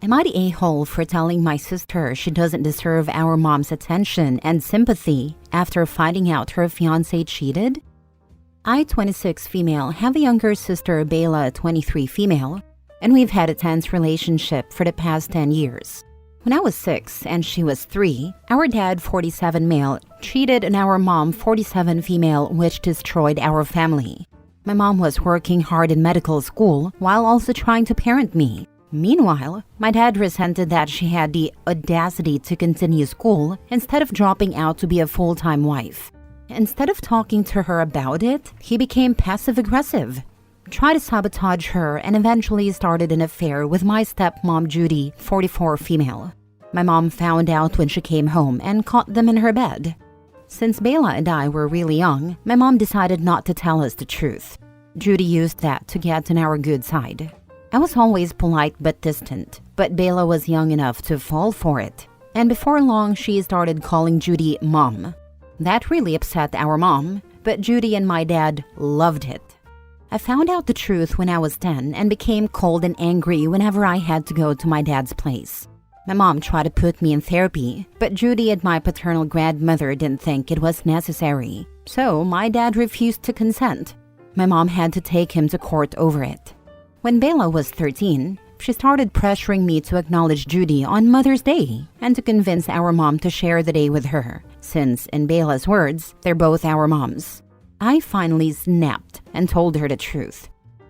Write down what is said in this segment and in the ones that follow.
Am I the a-hole for telling my sister she doesn't deserve our mom's attention and sympathy after finding out her fiancé cheated? I, 26 female, have a younger sister, Bella, 23 female, and we've had a tense relationship for the past 10 years. When I was 6 and she was 3, our dad, 47 male, cheated on our mom, 47 female, which destroyed our family. My mom was working hard in medical school while also trying to parent me. Meanwhile, my dad resented that she had the audacity to continue school instead of dropping out to be a full-time wife. Instead of talking to her about it, he became passive-aggressive, tried to sabotage her, and eventually started an affair with my stepmom, Judy, 44 female. My mom found out when she came home and caught them in her bed. Since Bella and I were really young, my mom decided not to tell us the truth. Judy used that to get on our good side. I was always polite but distant, but Bella was young enough to fall for it. And before long, she started calling Judy Mom. That really upset our mom, but Judy and my dad loved it. I found out the truth when I was 10 and became cold and angry whenever I had to go to my dad's place. My mom tried to put me in therapy, but Judy and my paternal grandmother didn't think it was necessary, so my dad refused to consent. My mom had to take him to court over it. When Bella was 13, she started pressuring me to acknowledge Judy on Mother's Day and to convince our mom to share the day with her, since, in Bella's words, they're both our moms. I finally snapped and told her the truth.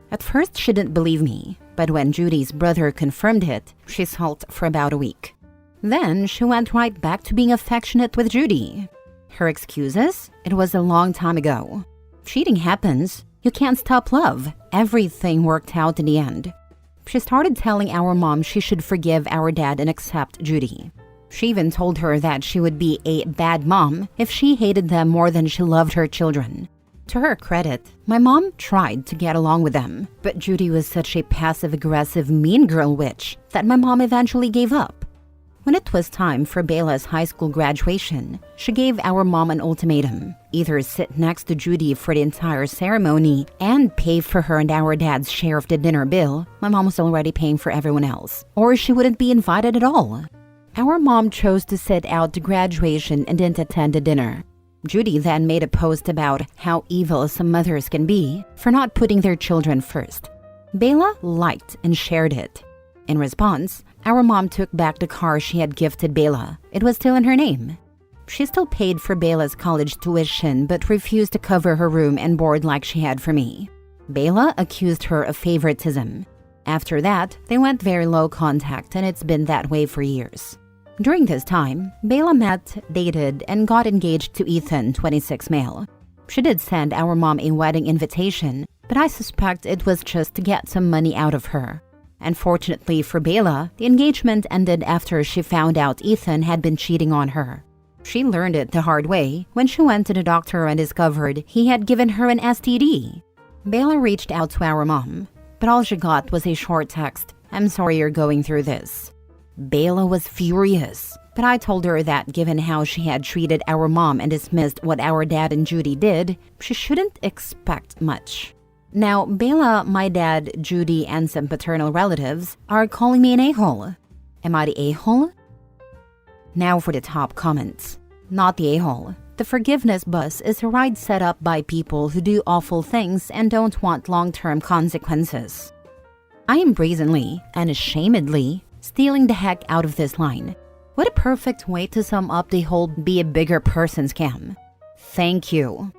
At first, she didn't believe me, but when Judy's brother confirmed it, she sulked for about a week. Then, she went right back to being affectionate with Judy. Her excuses? It was a long time ago. Cheating happens. You can't stop love. Everything worked out in the end. She started telling our mom she should forgive our dad and accept Judy. She even told her that she would be a bad mom if she hated them more than she loved her children. To her credit, my mom tried to get along with them, but Judy was such a passive-aggressive mean girl witch that my mom eventually gave up. When it was time for Bella's high school graduation, she gave our mom an ultimatum: either sit next to Judy for the entire ceremony and pay for her and our dad's share of the dinner bill. My mom was already paying for everyone else, or she wouldn't be invited at all. Our mom chose to sit out the graduation and didn't attend the dinner. Judy then made a post about how evil some mothers can be for not putting their children first. Bella liked and shared it. In response, our mom took back the car she had gifted Bella. It was still in her name. She still paid for Bella's college tuition but refused to cover her room and board like she had for me. Bella accused her of favoritism. After that, they went very low contact, and it's been that way for years. During this time, Bella met, dated, and got engaged to Ethan, 26 male. She did send our mom a wedding invitation, but I suspect it was just to get some money out of her. Unfortunately for Bella, the engagement ended after she found out Ethan had been cheating on her. She learned it the hard way when she went to the doctor and discovered he had given her an STD. Bella reached out to our mom, but all she got was a short text: "I'm sorry you're going through this." Bella was furious, but I told her that given how she had treated our mom and dismissed what our dad and Judy did, she shouldn't expect much. Now, Bella, my dad, Judy, and some paternal relatives are calling me an a-hole. Am I the a-hole? Now for the top comments. Not the a-hole. The forgiveness bus is a ride set up by people who do awful things and don't want long-term consequences. I am brazenly, unashamedly, stealing the heck out of this line. What a perfect way to sum up the whole be a bigger person scam. Thank you.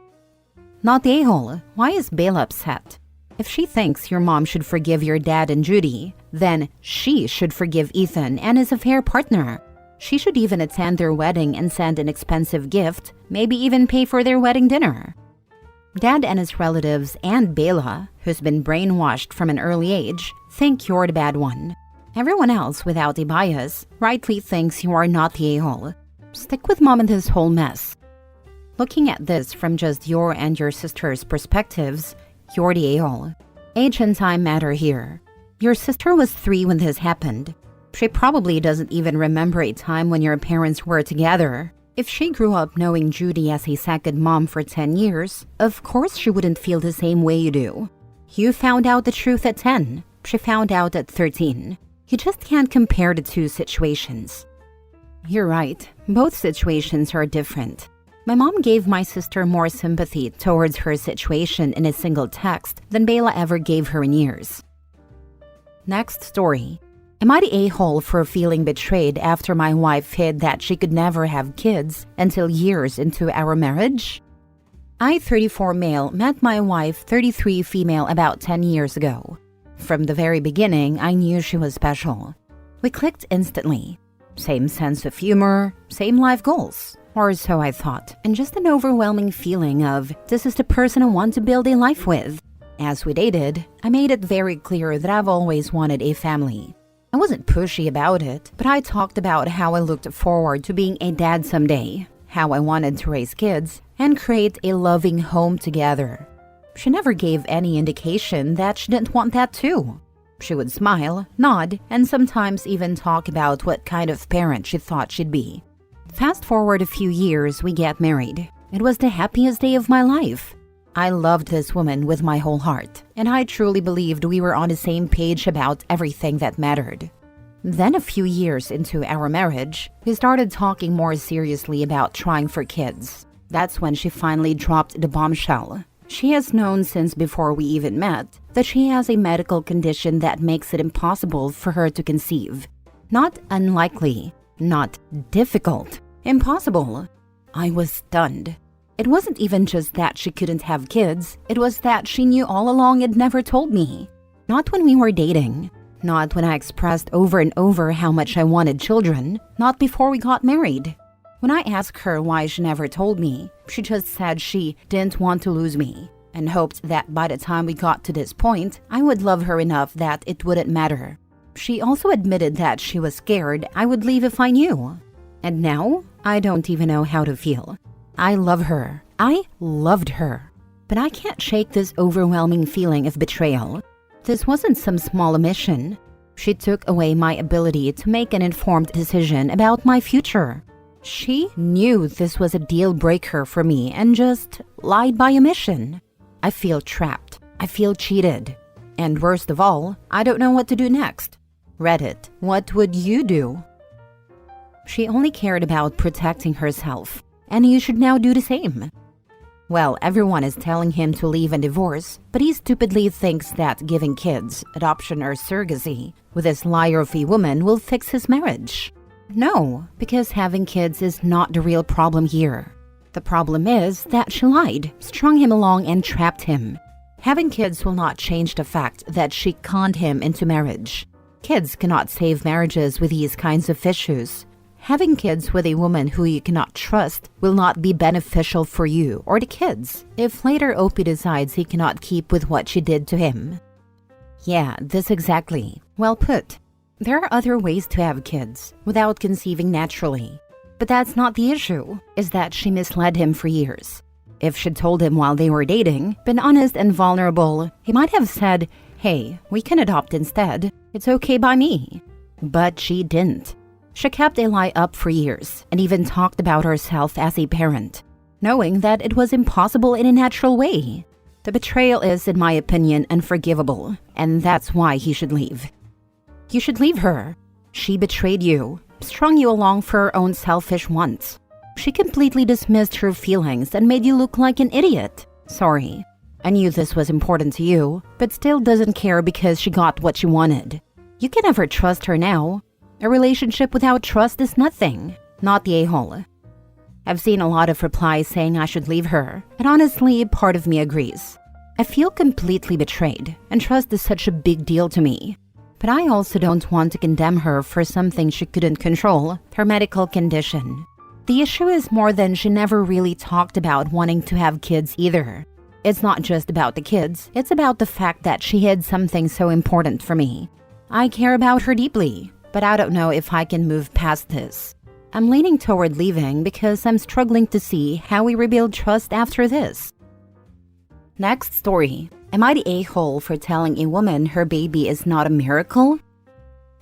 Not the a-hole. Why is Bella upset? If she thinks your mom should forgive your dad and Judy, then she should forgive Ethan and his affair partner. She should even attend their wedding and send an expensive gift, maybe even pay for their wedding dinner. Dad and his relatives and Bella, who's been brainwashed from an early age, think you're the bad one. Everyone else without a bias rightly thinks you are not the a-hole. Stick with mom in this whole mess. Looking at this from just your and your sister's perspectives, you're the a-hole. Age and time matter here. Your sister was 3 when this happened. She probably doesn't even remember a time when your parents were together. If she grew up knowing Judy as a second mom for 10 years, of course she wouldn't feel the same way you do. You found out the truth at 10. She found out at 13. You just can't compare the two situations. You're right, both situations are different. My mom gave my sister more sympathy towards her situation in a single text than Bella ever gave her in years. Next story. Am I the a-hole for feeling betrayed after my wife hid that she could never have kids until years into our marriage? I, 34 male, met my wife, 33 female, about 10 years ago. From the very beginning, I knew she was special. We clicked instantly. Same sense of humor, same life goals. Or so I thought, and just an overwhelming feeling of, this is the person I want to build a life with. As we dated, I made it very clear that I've always wanted a family. I wasn't pushy about it, but I talked about how I looked forward to being a dad someday, how I wanted to raise kids, and create a loving home together. She never gave any indication that she didn't want that too. She would smile, nod, and sometimes even talk about what kind of parent she thought she'd be. Fast forward a few years, we get married. It was the happiest day of my life. I loved this woman with my whole heart, and I truly believed we were on the same page about everything that mattered. Then a few years into our marriage, we started talking more seriously about trying for kids. That's when she finally dropped the bombshell. She has known since before we even met that she has a medical condition that makes it impossible for her to conceive. Not unlikely, not difficult, impossible. I was stunned. It wasn't even just that she couldn't have kids, it was that she knew all along and never told me. Not when we were dating, not when I expressed over and over how much I wanted children, not before we got married. When I asked her why she never told me, she just said she didn't want to lose me and hoped that by the time we got to this point, I would love her enough that it wouldn't matter. She also admitted that she was scared I would leave if I knew. And now, I don't even know how to feel. I love her. I loved her. But I can't shake this overwhelming feeling of betrayal. This wasn't some small omission. She took away my ability to make an informed decision about my future. She knew this was a deal breaker for me and just lied by omission. I feel trapped. I feel cheated. And worst of all, I don't know what to do next. Reddit, what would you do? She only cared about protecting herself, and you should now do the same. Well, everyone is telling him to leave and divorce, but he stupidly thinks that giving kids, adoption or surrogacy, with this liar of a woman will fix his marriage. No, because having kids is not the real problem here. The problem is that she lied, strung him along and trapped him. Having kids will not change the fact that she conned him into marriage. Kids cannot save marriages with these kinds of issues. Having kids with a woman who you cannot trust will not be beneficial for you or the kids if later Opie decides he cannot keep with what she did to him. Yeah, this exactly. Well put. There are other ways to have kids without conceiving naturally. But that's not the issue, is that she misled him for years. If she'd told him while they were dating, been honest and vulnerable, he might have said, "Hey, we can adopt instead. It's okay by me." But she didn't. She kept a lie up for years and even talked about herself as a parent, knowing that it was impossible in a natural way. The betrayal is, in my opinion, unforgivable, and that's why he should leave. You should leave her. She betrayed you, strung you along for her own selfish wants. She completely dismissed her feelings and made you look like an idiot. Sorry. I knew this was important to you, but still doesn't care because she got what she wanted. You can never trust her now. A relationship without trust is nothing, not the a-hole. I've seen a lot of replies saying I should leave her, and honestly, part of me agrees. I feel completely betrayed, and trust is such a big deal to me. But I also don't want to condemn her for something she couldn't control, her medical condition. The issue is more than she never really talked about wanting to have kids either. It's not just about the kids, it's about the fact that she hid something so important for me. I care about her deeply, but I don't know if I can move past this. I'm leaning toward leaving because I'm struggling to see how we rebuild trust after this. Next story. Am I the a-hole for telling a woman her baby is not a miracle?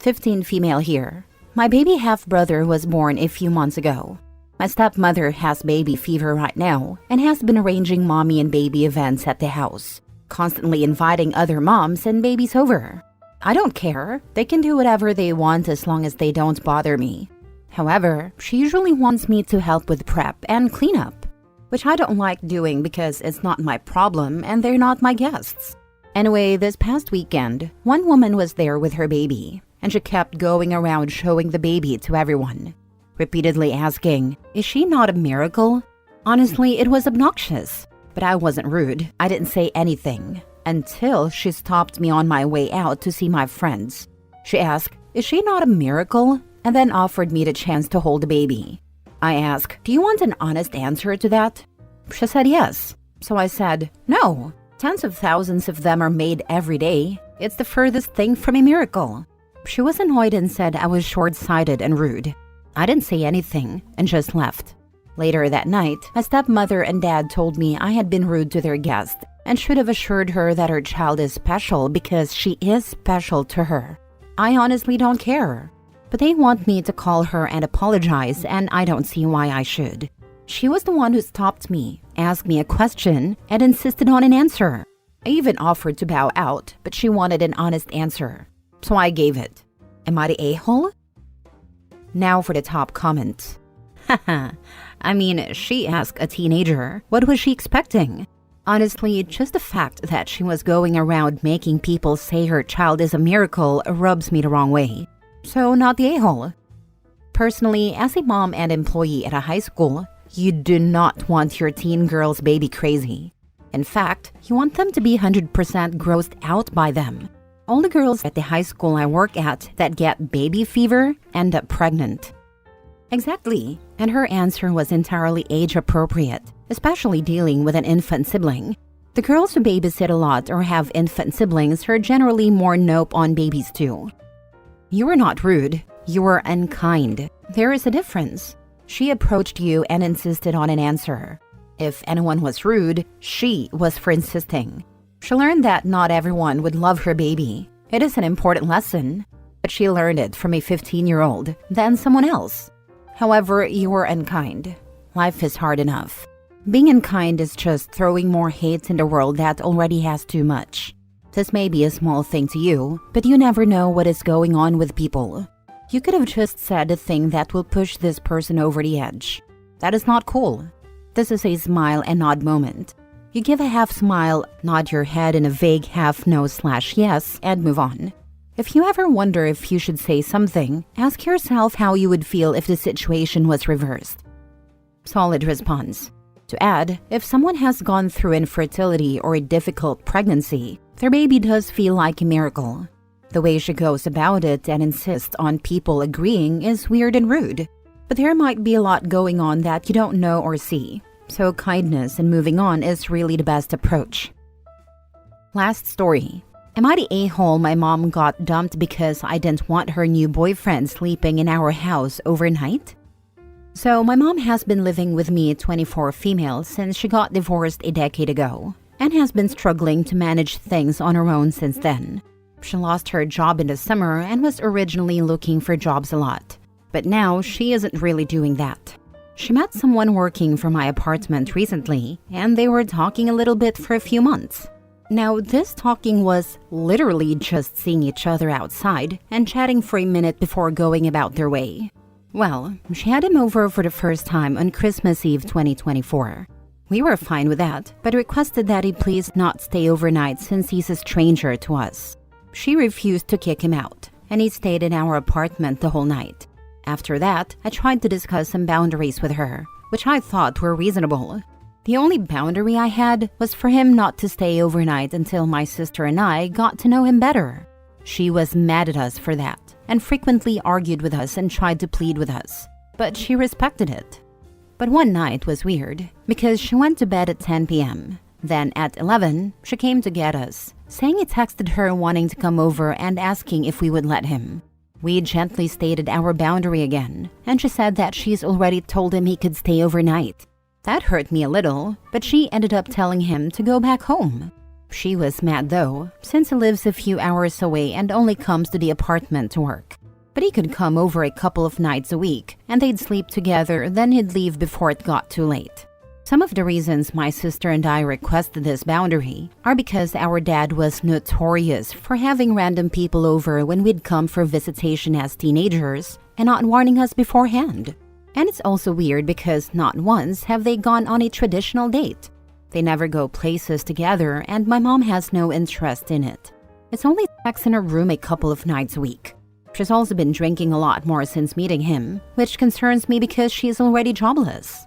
15 female here. My baby half-brother was born a few months ago. My stepmother has baby fever right now and has been arranging mommy and baby events at the house, constantly inviting other moms and babies over. I don't care. They can do whatever they want as long as they don't bother me. However, she usually wants me to help with prep and cleanup, which I don't like doing because it's not my problem and they're not my guests. Anyway, this past weekend, one woman was there with her baby, and she kept going around showing the baby to everyone, repeatedly asking, "Is she not a miracle?" Honestly, it was obnoxious, but I wasn't rude. I didn't say anything until she stopped me on my way out to see my friends. She asked, "Is she not a miracle?" and then offered me the chance to hold the baby. I asked, "Do you want an honest answer to that?" She said yes. So I said, "No. Tens of thousands of them are made every day. It's the furthest thing from a miracle." She was annoyed and said I was short-sighted and rude. I didn't say anything and just left. Later that night, my stepmother and dad told me I had been rude to their guest and should have assured her that her child is special because she is special to her. I honestly don't care. But they want me to call her and apologize, and I don't see why I should. She was the one who stopped me, asked me a question, and insisted on an answer. I even offered to bow out, but she wanted an honest answer. So I gave it. Am I the a-hole? Now for the top comment. Haha, I mean, she asked a teenager. What was she expecting? Honestly, just the fact that she was going around making people say her child is a miracle rubs me the wrong way. So not the a-hole. Personally, as a mom and employee at a high school, you do not want your teen girl's baby crazy. In fact, you want them to be 100% grossed out by them. All the girls at the high school I work at that get baby fever end up pregnant. Exactly, and her answer was entirely age-appropriate, especially dealing with an infant sibling. The girls who babysit a lot or have infant siblings are generally more nope on babies too. You were not rude, you were unkind. There is a difference. She approached you and insisted on an answer. If anyone was rude, she was for insisting. She learned that not everyone would love her baby. It is an important lesson, but she learned it from a 15-year-old, then someone else. However, you were unkind. Life is hard enough. Being unkind is just throwing more hate in the world that already has too much. This may be a small thing to you, but you never know what is going on with people. You could have just said a thing that will push this person over the edge. That is not cool. This is a smile and nod moment. You give a half smile, nod your head in a vague half no/yes, and move on. If you ever wonder if you should say something, ask yourself how you would feel if the situation was reversed. Solid response. To add, if someone has gone through infertility or a difficult pregnancy, their baby does feel like a miracle. The way she goes about it and insists on people agreeing is weird and rude. But there might be a lot going on that you don't know or see. So kindness and moving on is really the best approach. Last story. Am I the a-hole my mom got dumped because I didn't want her new boyfriend sleeping in our house overnight? So my mom has been living with me, 24 female, since she got divorced a decade ago, and has been struggling to manage things on her own since then. She lost her job in the summer and was originally looking for jobs a lot. But now she isn't really doing that. She met someone working from my apartment recently, and they were talking a little bit for a few months. Now, this talking was literally just seeing each other outside and chatting for a minute before going about their way. Well, she had him over for the first time on Christmas Eve 2024. We were fine with that, but requested that he please not stay overnight since he's a stranger to us. She refused to kick him out, and he stayed in our apartment the whole night. After that, I tried to discuss some boundaries with her, which I thought were reasonable. The only boundary I had was for him not to stay overnight until my sister and I got to know him better. She was mad at us for that, and frequently argued with us and tried to plead with us, but she respected it. But one night was weird, because she went to bed at 10 p.m. Then at 11, she came to get us, saying he texted her wanting to come over and asking if we would let him. We gently stated our boundary again, and she said that she's already told him he could stay overnight. That hurt me a little, but she ended up telling him to go back home. She was mad though, since he lives a few hours away and only comes to the apartment to work. But he could come over a couple of nights a week, and they'd sleep together, then he'd leave before it got too late. Some of the reasons my sister and I requested this boundary are because our dad was notorious for having random people over when we'd come for visitation as teenagers and not warning us beforehand. And it's also weird because not once have they gone on a traditional date. They never go places together and my mom has no interest in it. It's only sex in her room a couple of nights a week. She's also been drinking a lot more since meeting him, which concerns me because she's already jobless.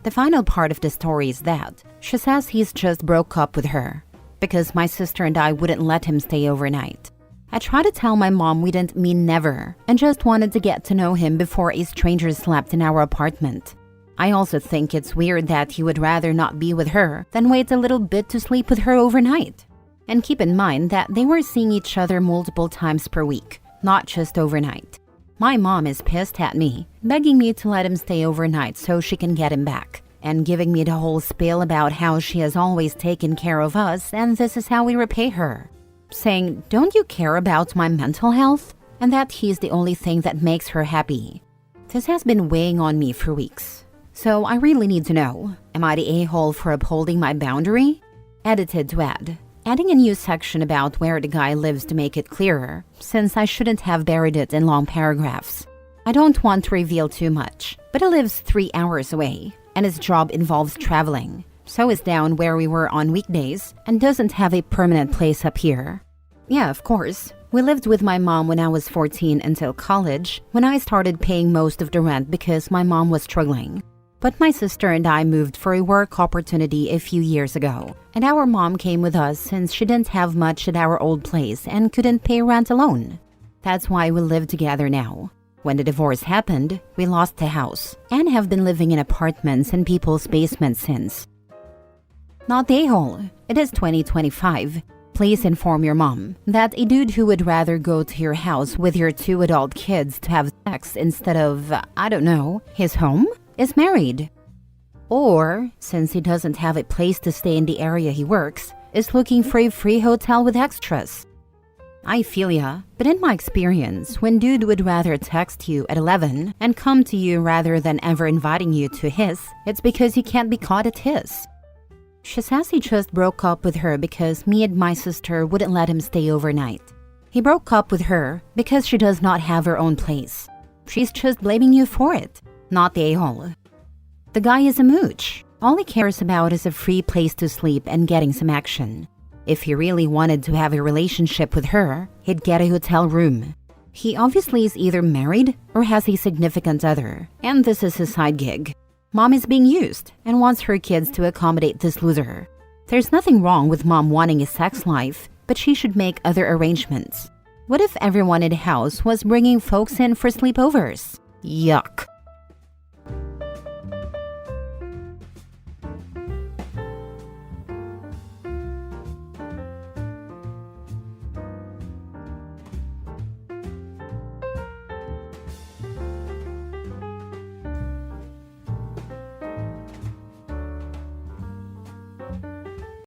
The final part of the story is that she says he's just broke up with her because my sister and I wouldn't let him stay overnight. I tried to tell my mom we didn't mean never and just wanted to get to know him before a stranger slept in our apartment. I also think it's weird that he would rather not be with her than wait a little bit to sleep with her overnight. And keep in mind that they were seeing each other multiple times per week, not just overnight. My mom is pissed at me, begging me to let him stay overnight so she can get him back, and giving me the whole spiel about how she has always taken care of us and this is how we repay her. Saying, "Don't you care about my mental health?" and that he's the only thing that makes her happy. This has been weighing on me for weeks. So I really need to know, am I the a-hole for upholding my boundary? Edited to add. Adding a new section about where the guy lives to make it clearer, since I shouldn't have buried it in long paragraphs. I don't want to reveal too much, but he lives 3 hours away, and his job involves traveling. So is down where we were on weekdays, and doesn't have a permanent place up here. Yeah, of course. We lived with my mom when I was 14 until college, when I started paying most of the rent because my mom was struggling. But my sister and I moved for a work opportunity a few years ago, and our mom came with us since she didn't have much at our old place and couldn't pay rent alone. That's why we live together now. When the divorce happened, we lost the house and have been living in apartments and people's basements since. Not the a-hole. It is 2025. Please inform your mom that a dude who would rather go to your house with your 2 adult kids to have sex instead of, I don't know, his home, is married. Or, since he doesn't have a place to stay in the area he works, is looking for a free hotel with extras. I feel ya, but in my experience, when dude would rather text you at 11 and come to you rather than ever inviting you to his, it's because he can't be caught at his. She says he just broke up with her because me and my sister wouldn't let him stay overnight. He broke up with her because she does not have her own place. She's just blaming you for it. Not the a-hole. The guy is a mooch. All he cares about is a free place to sleep and getting some action. If he really wanted to have a relationship with her, he'd get a hotel room. He obviously is either married or has a significant other, and this is his side gig. Mom is being used and wants her kids to accommodate this loser. There's nothing wrong with mom wanting a sex life, but she should make other arrangements. What if everyone in the house was bringing folks in for sleepovers? Yuck.